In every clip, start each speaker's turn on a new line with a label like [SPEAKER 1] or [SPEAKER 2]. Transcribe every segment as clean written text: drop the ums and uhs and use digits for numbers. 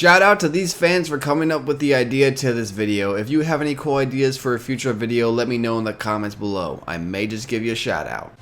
[SPEAKER 1] Shout out to these fans for coming up with the idea to this video. If you have any cool ideas for a future video, let me know in the comments below. I may just give you a shout out.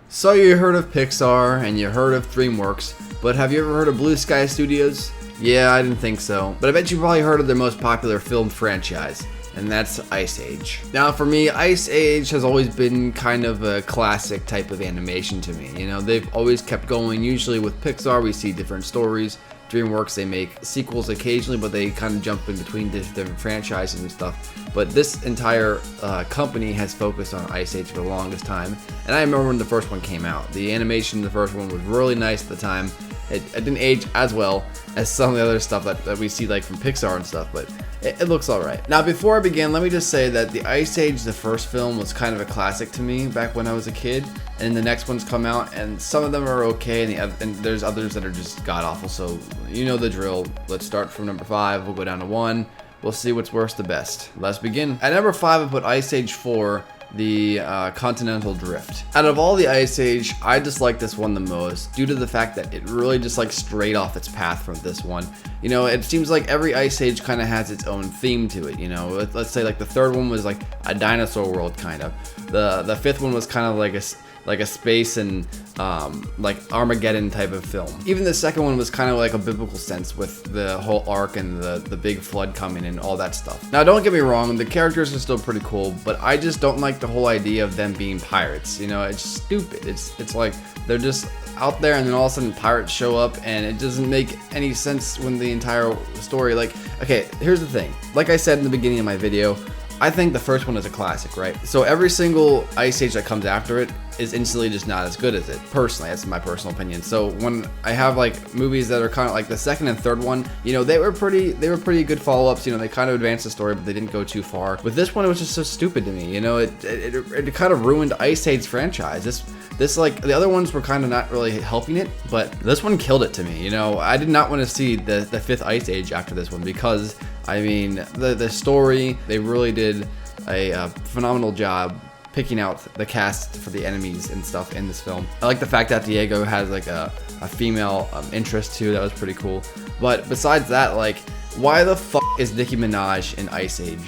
[SPEAKER 1] So you heard of Pixar and you heard of DreamWorks, but have you ever heard of Blue Sky Studios? Yeah, I didn't think so, but I bet you probably heard of their most popular film franchise, and that's Ice Age. Now for me, Ice Age has always been kind of a classic type of animation to me. You know, they've always kept going. Usually with Pixar, we see different stories. DreamWorks, they make sequels occasionally, but they kind of jump in between different franchises and stuff. But this entire company has focused on Ice Age for the longest time. And I remember when the first one came out. The animation in the first one was really nice at the time. It didn't age as well as some of the other stuff that we see like from Pixar and stuff, but it looks alright. Now before I begin, let me just say that the Ice Age, the first film, was kind of a classic to me back when I was a kid. And the next ones come out, and some of them are okay, and there's others that are just god-awful, so you know the drill. Let's start from number 5, we'll go down to 1, we'll see what's worst to best. Let's begin. At number 5, I put Ice Age 4, the Continental Drift. Out of all the Ice Age, I just like this one the most, due to the fact that it really just like strayed off its path from this one. You know, it seems like every Ice Age kind of has its own theme to it, you know. Let's say like the third one was like a dinosaur world, kind of. The fifth one was kind of like a space and like Armageddon type of film. Even the second one was kind of like a biblical sense with the whole ark and the big flood coming and all that stuff. Now don't get me wrong, the characters are still pretty cool, but I just don't like the whole idea of them being pirates. You know, it's stupid. It's like they're just out there and then all of a sudden pirates show up, and it doesn't make any sense when the entire story, like, okay, here's the thing. Like I said in the beginning of my video, I think the first one is a classic, right? So every single Ice Age that comes after it is instantly just not as good as it. Personally, that's my personal opinion. So when I have like movies that are kind of like the second and third one, you know, they were pretty good follow-ups. You know, they kind of advanced the story, but they didn't go too far. With this one, it was just so stupid to me. You know, it kind of ruined Ice Age franchise. This like the other ones were kind of not really helping it, but this one killed it to me. You know, I did not want to see the fifth Ice Age after this one, because I mean the story, they really did a phenomenal job picking out the cast for the enemies and stuff in this film. I like the fact that Diego has like a female interest too. That was pretty cool. But besides that, like, why the fuck is Nicki Minaj in Ice Age?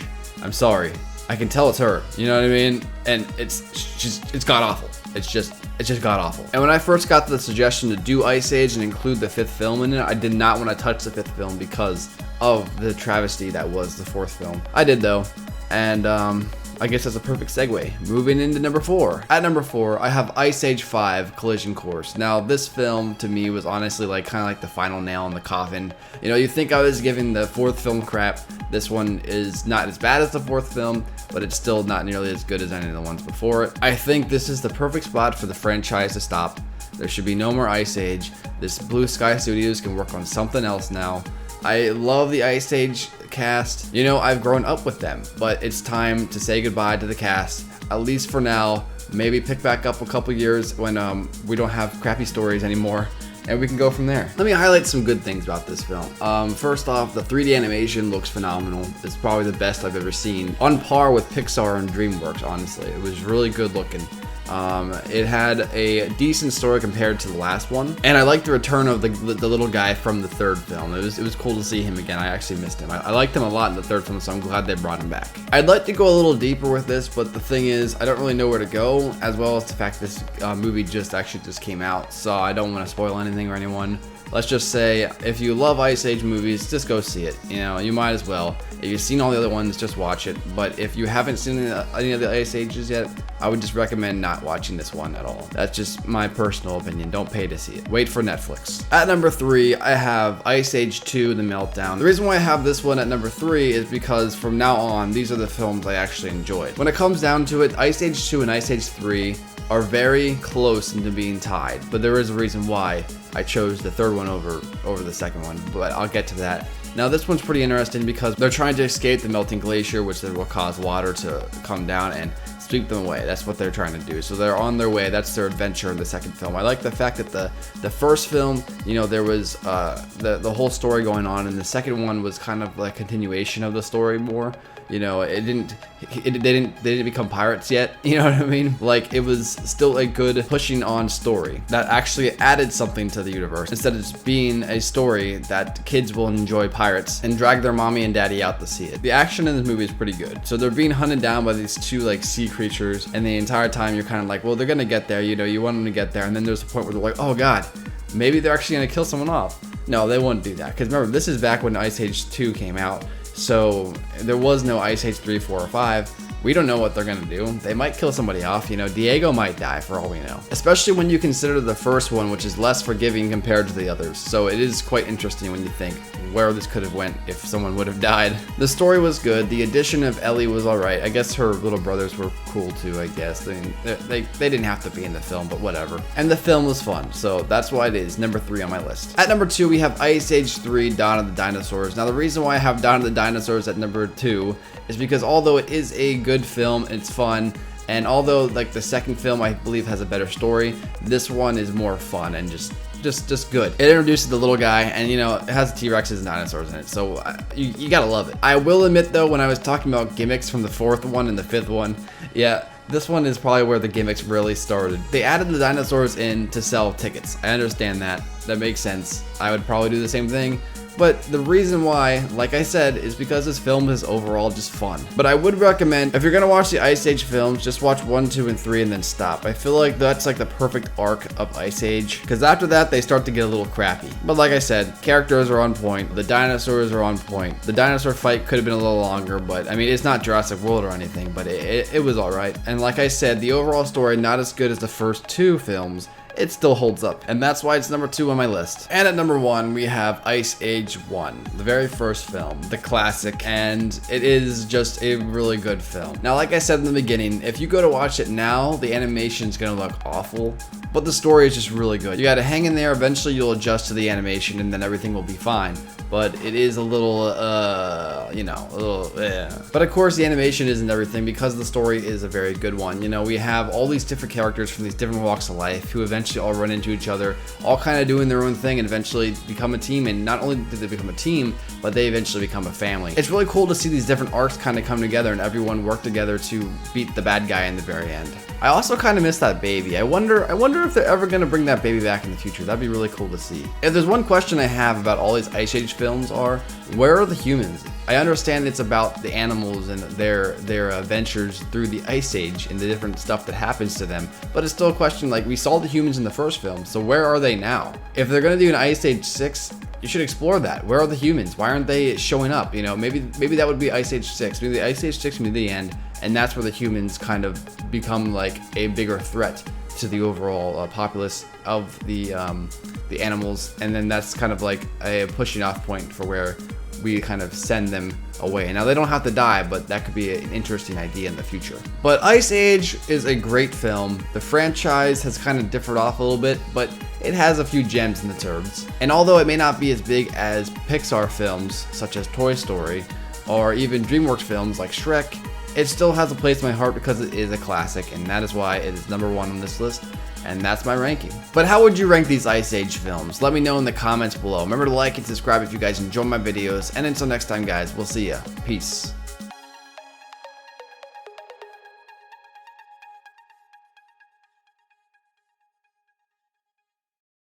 [SPEAKER 1] I'm sorry, I can tell it's her. You know what I mean? And it's god awful. It's just god awful. And when I first got the suggestion to do Ice Age and include the fifth film in it, I did not want to touch the fifth film because of the travesty that was the fourth film. I did though, and I guess that's a perfect segue. Moving into number 4. At number 4, I have Ice Age 5 Collision Course. Now this film to me was honestly like kind of like the final nail in the coffin. You know, you think I was giving the fourth film crap. This one is not as bad as the fourth film, but it's still not nearly as good as any of the ones before it. I think this is the perfect spot for the franchise to stop. There should be no more Ice Age. This Blue Sky Studios can work on something else now. I love the Ice Age cast. You know, I've grown up with them, but it's time to say goodbye to the cast, at least for now. Maybe pick back up a couple years when we don't have crappy stories anymore, and we can go from there. Let me highlight some good things about this film. First off, the 3D animation looks phenomenal. It's probably the best I've ever seen, on par with Pixar and DreamWorks, honestly. It was really good looking. It had a decent story compared to the last one, and I liked the return of the little guy from the third film. It was cool to see him again. I actually missed him. I liked him a lot in the third film, so I'm glad they brought him back. I'd like to go a little deeper with this, but the thing is, I don't really know where to go, as well as the fact this movie just came out, so I don't want to spoil anything or anyone. Let's just say, if you love Ice Age movies, just go see it. You know, you might as well. If you've seen all the other ones, just watch it. But if you haven't seen any of the Ice Ages yet, I would just recommend not watching this one at all. That's just my personal opinion. Don't pay to see it. Wait for Netflix. At number 3, I have Ice Age 2, The Meltdown. The reason why I have this one at number 3 is because from now on, these are the films I actually enjoyed. When it comes down to it, Ice Age 2 and Ice Age 3 are very close into being tied, but there is a reason why I chose the third one over the second one, but I'll get to that. Now this one's pretty interesting because they're trying to escape the melting glacier, which will cause water to come down and sweep them away. That's what they're trying to do. So they're on their way. That's their adventure in the second film. I like the fact that the first film, you know, there was the whole story going on, and the second one was kind of like a continuation of the story more. You know, they didn't become pirates yet. You know what I mean? Like, it was still a good pushing on story that actually added something to the universe instead of just being a story that kids will enjoy pirates and drag their mommy and daddy out to see it. The action in this movie is pretty good. So they're being hunted down by these two like sea creatures, and the entire time you're kind of like, well, they're gonna get there. You know, you want them to get there, and then there's a point where they're like, oh god, maybe they're actually gonna kill someone off. No, they wouldn't do that, because remember, this is back when Ice Age 2 came out, so there was no Ice Age 3, 4, or 5. We don't know what they're gonna do. They might kill somebody off, you know, Diego might die for all we know. Especially when you consider the first one, which is less forgiving compared to the others. So it is quite interesting when you think where this could have went if someone would have died. The story was good. The addition of Ellie was alright. I guess her little brothers were cool too, I guess. I mean, they didn't have to be in the film, but whatever. And the film was fun, so that's why it is number 3 on my list. At number 2, we have Ice Age 3, Dawn of the Dinosaurs. Now the reason why I have Dawn of the Dinosaurs at number 2 is because although it is a good film, it's fun, and although like the second film I believe has a better story, this one is more fun and just good. It introduces the little guy, and you know, it has T-Rexes and dinosaurs in it, so you gotta love it. I will admit though, when I was talking about gimmicks from the 4th one and the 5th one, yeah, this one is probably where the gimmicks really started. They added the dinosaurs in to sell tickets. I understand that. That makes sense. I would probably do the same thing. But the reason why, like I said, is because this film is overall just fun. But I would recommend, if you're gonna watch the Ice Age films, just watch 1, 2, and 3 and then stop. I feel like that's like the perfect arc of Ice Age, because after that they start to get a little crappy. But like I said, characters are on point, the dinosaurs are on point. The dinosaur fight could have been a little longer, but I mean, it's not Jurassic World or anything, but it was alright. And like I said, the overall story, not as good as the first 2 films, it still holds up, and that's why it's number 2 on my list. And at number 1, we have Ice Age 1, the very first film, the classic, and it is just a really good film. Now, like I said in the beginning, if you go to watch it now, the animation's gonna look awful, but the story is just really good. You gotta hang in there, eventually you'll adjust to the animation, and then everything will be fine. But it is a little, you know, a little, But of course, the animation isn't everything, because the story is a very good one. You know, we have all these different characters from these different walks of life who eventually all run into each other, all kind of doing their own thing, and eventually become a team. And not only did they become a team, but they eventually become a family. It's really cool to see these different arcs kind of come together and everyone work together to beat the bad guy in the very end. I also kind of miss that baby. I wonder if they're ever going to bring that baby back in the future. That'd be really cool to see. If there's one question I have about all these Ice Age films are, where are the humans? I understand it's about the animals and their adventures through the Ice Age and the different stuff that happens to them, but it's still a question, like, we saw the humans in the first film, so where are they now? If they're going to do an Ice Age 6, you should explore that. Where are the humans? Why aren't they showing up? You know, maybe that would be Ice Age 6. Maybe the Ice Age 6 would be the end, and that's where the humans kind of become like a bigger threat to the overall populace of the animals, and then that's kind of like a pushing off point for where we kind of send them away. Now, they don't have to die, but that could be an interesting idea in the future. But Ice Age is a great film. The franchise has kind of differed off a little bit, but it has a few gems in the turds. And although it may not be as big as Pixar films such as Toy Story, or even DreamWorks films like Shrek, it still has a place in my heart because it is a classic, and that is why it is number 1 on this list. And that's my ranking. But how would you rank these Ice Age films? Let me know in the comments below. Remember to like and subscribe if you guys enjoy my videos. And until next time, guys, we'll see ya. Peace.